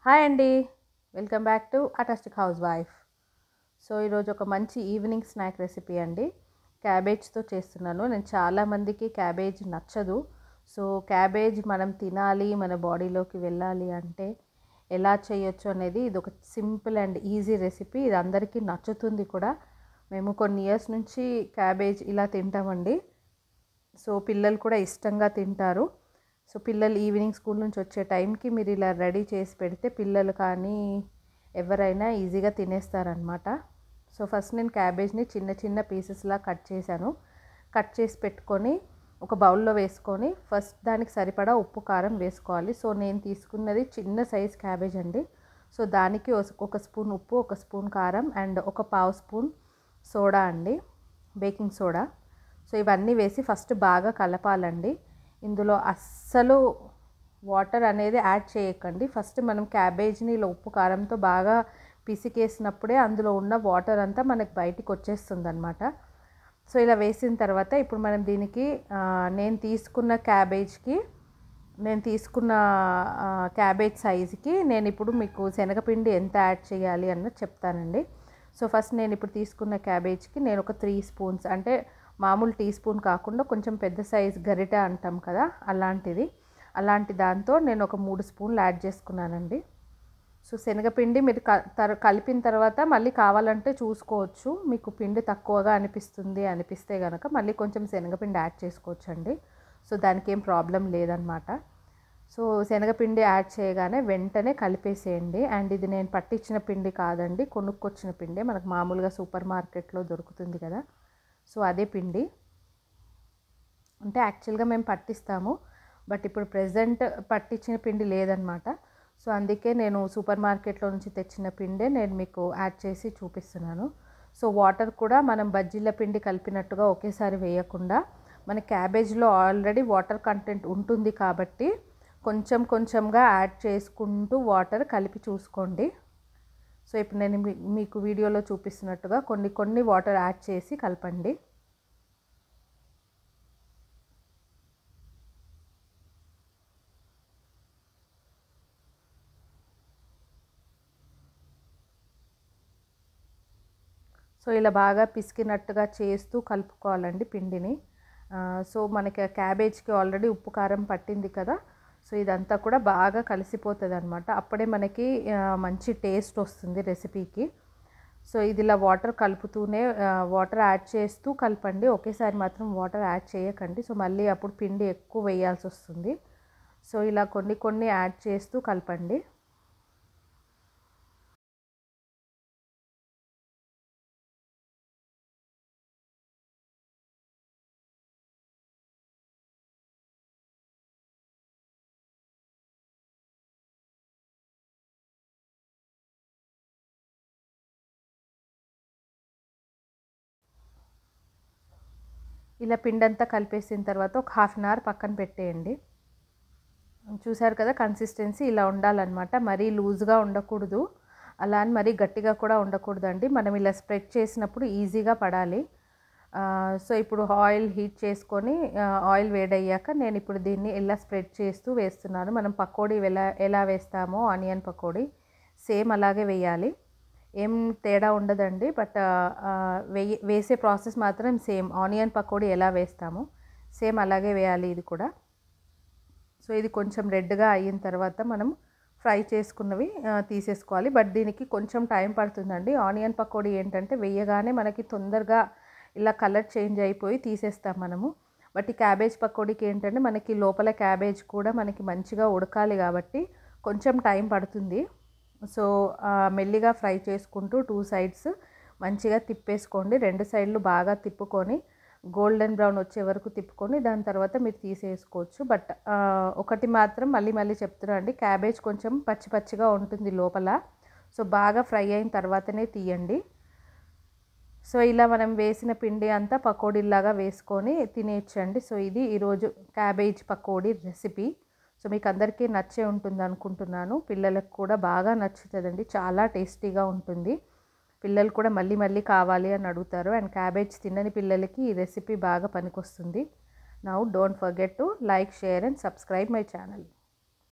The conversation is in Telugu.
హాయ్ అండి, వెల్కమ్ బ్యాక్ టు అటాస్టిక్ హౌస్ వైఫ్. సో ఈరోజు ఒక మంచి ఈవినింగ్ స్నాక్ రెసిపీ అండి. క్యాబేజ్తో చేస్తున్నాను. నేను చాలామందికి క్యాబేజ్ నచ్చదు. సో క్యాబేజ్ మనం తినాలి, మన బాడీలోకి వెళ్ళాలి అంటే ఎలా చేయొచ్చు అనేది ఇది ఒక సింపుల్ అండ్ ఈజీ రెసిపీ. ఇది అందరికీ నచ్చుతుంది కూడా. మేము కొన్ని ఇయర్స్ నుంచి క్యాబేజ్ ఇలా తింటామండి. సో పిల్లలు కూడా ఇష్టంగా తింటారు. సో పిల్లలు ఈవినింగ్ స్కూల్ నుంచి వచ్చే టైంకి మీరు ఇలా రెడీ చేసి పెడితే పిల్లలు కానీ ఎవరైనా ఈజీగా తినేస్తారనమాట. సో ఫస్ట్ నేను క్యాబేజ్ని చిన్న చిన్న పీసెస్లా కట్ చేశాను. కట్ చేసి పెట్టుకొని ఒక బౌల్లో వేసుకొని ఫస్ట్ దానికి సరిపడా ఉప్పు కారం వేసుకోవాలి. సో నేను తీసుకున్నది చిన్న సైజ్ క్యాబేజ్ అండి. సో దానికి ఒక స్పూన్ ఉప్పు, ఒక స్పూన్ కారం అండ్ ఒక పావు స్పూన్ సోడా అండి, బేకింగ్ సోడా. సో ఇవన్నీ వేసి ఫస్ట్ బాగా కలపాలండి. ఇందులో అస్సలు వాటర్ అనేది యాడ్ చేయకండి. ఫస్ట్ మనం క్యాబేజ్ని ఇలా ఉప్పు కారంతో బాగా పిసికేసినప్పుడే అందులో ఉన్న వాటర్ అంతా మనకు బయటికి వచ్చేస్తుంది అనమాట. సో ఇలా వేసిన తర్వాత ఇప్పుడు మనం దీనికి నేను తీసుకున్న క్యాబేజ్ సైజుకి నేను ఇప్పుడు మీకు శనగపిండి ఎంత యాడ్ చేయాలి అన్నది చెప్తానండి. సో ఫస్ట్ నేను ఇప్పుడు తీసుకున్న క్యాబేజ్కి నేను ఒక 3 స్పూన్స్, అంటే మామూలు టీ స్పూన్ కాకుండా కొంచెం పెద్ద సైజ్ గరిట అంటాం కదా, అలాంటి దాంతో నేను ఒక 3 స్పూన్లు యాడ్ చేసుకున్నానండి. సో శనగపిండి మీరు కలిపిన తర్వాత మళ్ళీ కావాలంటే చూసుకోవచ్చు. మీకు పిండి తక్కువగా అనిపిస్తే కనుక మళ్ళీ కొంచెం శనగపిండి యాడ్ చేసుకోవచ్చు అండి. సో దానికి ఏం ప్రాబ్లం లేదనమాట. సో శనగపిండి యాడ్ చేయగానే వెంటనే కలిపేసేయండి. అండ్ ఇది నేను పట్టించిన పిండి కాదండి, కొనుక్కొచ్చిన పిండి. మనకు మామూలుగా సూపర్ మార్కెట్లో దొరుకుతుంది కదా, సో అదే పిండి. అంటే యాక్చువల్గా మేము పట్టిస్తాము, బట్ ఇప్పుడు ప్రెజెంట్ పట్టించిన పిండి లేదనమాట. సో అందుకే నేను సూపర్ మార్కెట్లో నుంచి తెచ్చిన పిండే నేను మీకు యాడ్ చేసి చూపిస్తున్నాను. సో వాటర్ కూడా మనం బజ్జీల పిండి కలిపినట్టుగా ఒకేసారి వేయకుండా, మన క్యాబేజ్లో ఆల్రెడీ వాటర్ కంటెంట్ ఉంటుంది కాబట్టి కొంచెం కొంచెంగా యాడ్ చేసుకుంటూ వాటర్ కలిపి చూసుకోండి. సో ఇప్పుడు నేను మీకు వీడియోలో చూపిస్తున్నట్టుగా కొన్ని వాటర్ యాడ్ చేసి కలపండి. సో ఇలా బాగా పిసికినట్టుగా చేస్తూ కలుపుకోవాలండి పిండిని. సో మనకి క్యాబేజ్కి ఆల్రెడీ ఉప్పు కారం పట్టింది కదా, సో ఇదంతా కూడా బాగా కలిసిపోతుంది అనమాట. అప్పుడే మనకి మంచి టేస్ట్ వస్తుంది రెసిపీకి. సో ఇది ఇలా వాటర్ కలుపుతూనే వాటర్ యాడ్ చేస్తూ కలపండి. ఒకేసారి మాత్రం వాటర్ యాడ్ చేయకండి. సో మళ్ళీ అప్పుడు పిండి ఎక్కువ వేయాల్సి వస్తుంది. సో ఇలా కొన్ని యాడ్ చేస్తూ కలపండి. ఇలా పిండంతా కలిపేసిన తర్వాత ఒక 1/2 అవర్ పక్కన పెట్టేయండి. చూసారు కదా, కన్సిస్టెన్సీ ఇలా ఉండాలన్నమాట. మరీ లూజ్గా ఉండకూడదు, అలా అని మరీ గట్టిగా కూడా ఉండకూడదండి. మనం ఇలా స్ప్రెడ్ చేసినప్పుడు ఈజీగా పడాలి. సో ఇప్పుడు ఆయిల్ హీట్ చేసుకొని ఆయిల్ వేడయ్యాక నేను ఇప్పుడు దీన్ని ఇలా స్ప్రెడ్ చేస్తూ వేస్తున్నాను. మనం పకోడీ ఎలా వేస్తామో ఆనియన్ పకోడీ సేమ్ అలాగే వేయాలి, ఏం తేడా ఉండదండి. బట్ వేసే ప్రాసెస్ మాత్రం సేమ్, ఆనియన్ పకోడీ ఎలా వేస్తామో సేమ్ అలాగే వేయాలి ఇది కూడా. సో ఇది కొంచెం రెడ్గా అయిన తర్వాత మనం ఫ్రై చేసుకున్నవి తీసేసుకోవాలి. బట్ దీనికి కొంచెం టైం పడుతుందండి. ఆనియన్ పకోడీ ఏంటంటే వేయగానే మనకి తొందరగా ఇలా కలర్ చేంజ్ అయిపోయి తీసేస్తాం మనము. బట్ ఈ క్యాబేజ్ పకోడీకి ఏంటంటే మనకి లోపల క్యాబేజ్ కూడా మనకి మంచిగా ఉడకాలి కాబట్టి కొంచెం టైం పడుతుంది. సో మెల్లిగా ఫ్రై చేసుకుంటూ 2 సైడ్స్ మంచిగా తిప్పేసుకోండి. 2 సైడ్లు బాగా తిప్పుకొని గోల్డెన్ బ్రౌన్ వచ్చే వరకు తిప్పుకొని దాని తర్వాత మీరు తీసేసుకోవచ్చు. బట్ ఒకటి మాత్రం మళ్ళీ చెప్తున్నా అండి, క్యాబేజ్ కొంచెం పచ్చిగా ఉంటుంది లోపల. సో బాగా ఫ్రై అయిన తర్వాతనే తీయండి. సో ఇలా మనం వేసిన పిండి అంతా పకోడీలాగా వేసుకొని తినేయచ్చండి. సో ఇది ఈరోజు క్యాబేజ్ పకోడీ రెసిపీ. సో మీకు అందరికీ నచ్చే ఉంటుంది అనుకుంటున్నాను. పిల్లలకు కూడా బాగా నచ్చుతుందండి, చాలా టేస్టీగా ఉంటుంది. పిల్లలు కూడా మళ్ళీ కావాలి అని అడుగుతారు. అండ్ క్యాబేజ్ తినని పిల్లలకి ఈ రెసిపీ బాగా పనికొస్తుంది. Now don't forget to like, share and subscribe my channel.